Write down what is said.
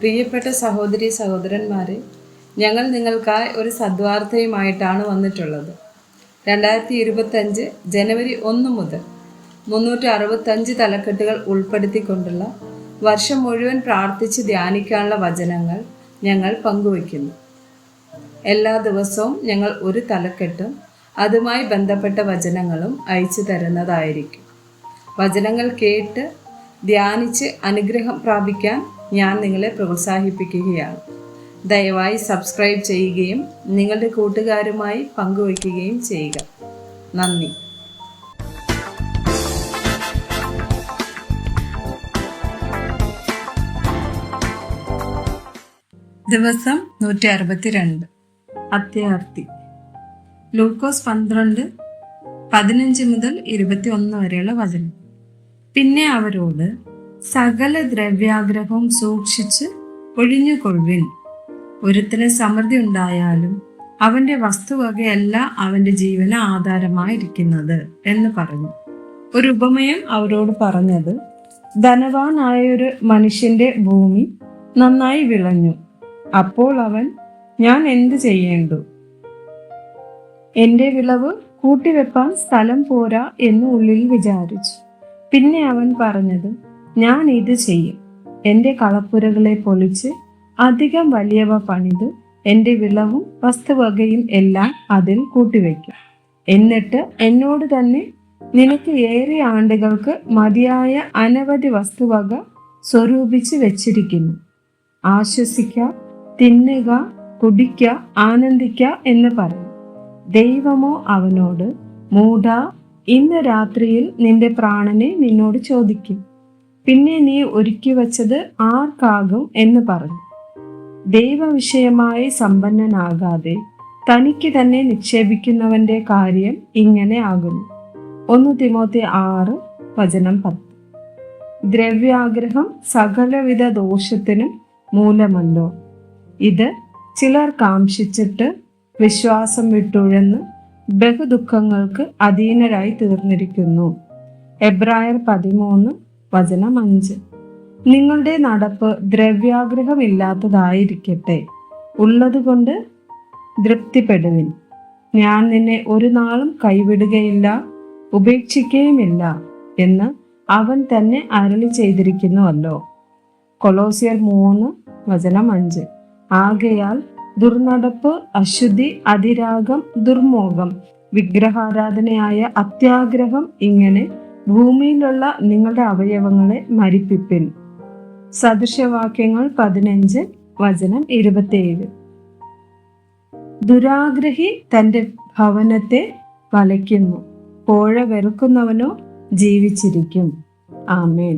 പ്രിയപ്പെട്ട സഹോദരി സഹോദരന്മാരെ, ഞങ്ങൾ നിങ്ങൾക്കായി ഒരു സദ്വാർത്തയുമായിട്ടാണ് വന്നിട്ടുള്ളത്. 2025 ജനുവരി 1 മുതൽ 365 തലക്കെട്ടുകൾ ഉൾപ്പെടുത്തിക്കൊണ്ടുള്ള വർഷം മുഴുവൻ പ്രാർത്ഥിച്ച് ധ്യാനിക്കാനുള്ള വചനങ്ങൾ ഞങ്ങൾ പങ്കുവയ്ക്കുന്നു. എല്ലാ ദിവസവും ഞങ്ങൾ ഒരു തലക്കെട്ടും അതുമായി ബന്ധപ്പെട്ട വചനങ്ങളും അയച്ചു തരുന്നതായിരിക്കും. വചനങ്ങൾ കേട്ട് ധ്യാനിച്ച് അനുഗ്രഹം പ്രാപിക്കാൻ ഞാൻ നിങ്ങളെ പ്രോത്സാഹിപ്പിക്കുകയാണ്. ദയവായി സബ്സ്ക്രൈബ് ചെയ്യുകയും നിങ്ങളുടെ കൂട്ടുകാരുമായി പങ്കുവയ്ക്കുകയും ചെയ്യുക. നന്ദി. ദിവസം 162. അത്യാർത്തി. ലൂക്കോസ് 12:15 മുതൽ 21 വരെയുള്ള വചനം. പിന്നെ അവരോട്, സകല ദ്രവ്യാഗ്രഹവും സൂക്ഷിച്ച് ഒഴിഞ്ഞുകൊള്ളുവിൻ. ഒരുത്തിന് സമൃദ്ധി ഉണ്ടായാലും അവന്റെ വസ്തുവകയല്ല അവന്റെ ജീവന് ആധാരമായിരിക്കുന്നത് എന്ന് പറഞ്ഞു. ഒരു ഉപമയും അവരോട് പറഞ്ഞത്, ധനവാനായൊരു മനുഷ്യന്റെ ഭൂമി നന്നായി വിളഞ്ഞു. അപ്പോൾ അവൻ, ഞാൻ എന്ത് ചെയ്യേണ്ടു? എന്റെ വിളവ് കൂട്ടിവെപ്പാൻ സ്ഥലം പോരാ എന്ന് ഉള്ളിൽ വിചാരിച്ചു. പിന്നെ അവൻ പറഞ്ഞത്, ഞാൻ ഇത് ചെയ്യും. എൻ്റെ കളപ്പുരകളെ പൊളിച്ച് അധികം വലിയവ പണിത് എൻ്റെ വിളവും വസ്തുവകയും എല്ലാം അതിൽ കൂട്ടിവെക്കും. എന്നിട്ട് എന്നോട് തന്നെ, നിനക്ക് ഏറെ ആണ്ടുകൾക്ക് മതിയായ അനവധി വസ്തുവക സ്വരൂപിച്ച് വെച്ചിരിക്കുന്നു. ആശ്വസിക്ക, തിന്നുക, കുടിക്ക, ആനന്ദിക്ക എന്ന് പറയും. ദൈവമോ അവനോട്, മൂഢാ, ഇന്ന് രാത്രിയിൽ നിന്റെ പ്രാണനെ നിന്നോട് ചോദിക്കും. പിന്നെ നീ ഒരുക്കി വച്ചത് ആർക്കാകും എന്ന് പറഞ്ഞു. ദൈവവിഷയമായി സമ്പന്നനാകാതെ തനിക്ക് തന്നെ നിക്ഷേപിക്കുന്നവന്റെ കാര്യം ഇങ്ങനെ ആകുന്നു. 1 തിമോത്തി 6:10. ദ്രവ്യാഗ്രഹം സകലവിധ ദോഷത്തിനും മൂലമല്ലോ. ഇത് ചിലർ കാംക്ഷിച്ചിട്ട് വിശ്വാസം വിട്ടുഴന്ന് ബഹുദുഃഖങ്ങൾക്ക് അധീനരായി തീർന്നിരിക്കുന്നു. എബ്രായർ 13:5. നിങ്ങളുടെ നടപ്പ് ദ്രവ്യാഗ്രഹമില്ലാത്തതായിരിക്കട്ടെ. ഉള്ളതുകൊണ്ട് തൃപ്തിപ്പെടുവിൻ. ഞാൻ നിന്നെ ഒരു നാളും കൈവിടുകയില്ല, ഉപേക്ഷിക്കുകയുമില്ല എന്ന് അവൻ തന്നെ അരുളി ചെയ്തിരിക്കുന്നുവല്ലോ. കൊലോസ്യർ 3:5. ആകയാൽ ദുർനടപ്പ്, അശുദ്ധി, അതിരാഗം, ദുർമോഹം, വിഗ്രഹാരാധനയായ അത്യാഗ്രഹം, ഇങ്ങനെ ഭൂമിയിലുള്ള നിങ്ങളുടെ അവയവങ്ങളെ മരിപ്പിപ്പിൻ. സദൃശവാക്യങ്ങൾ 15:27. ദുരാഗ്രഹി തൻ്റെ ഭവനത്തെ വലയ്ക്കുന്നു, കോഴ വെറുക്കുന്നവനോ ജീവിച്ചിരിക്കും. ആമേൻ.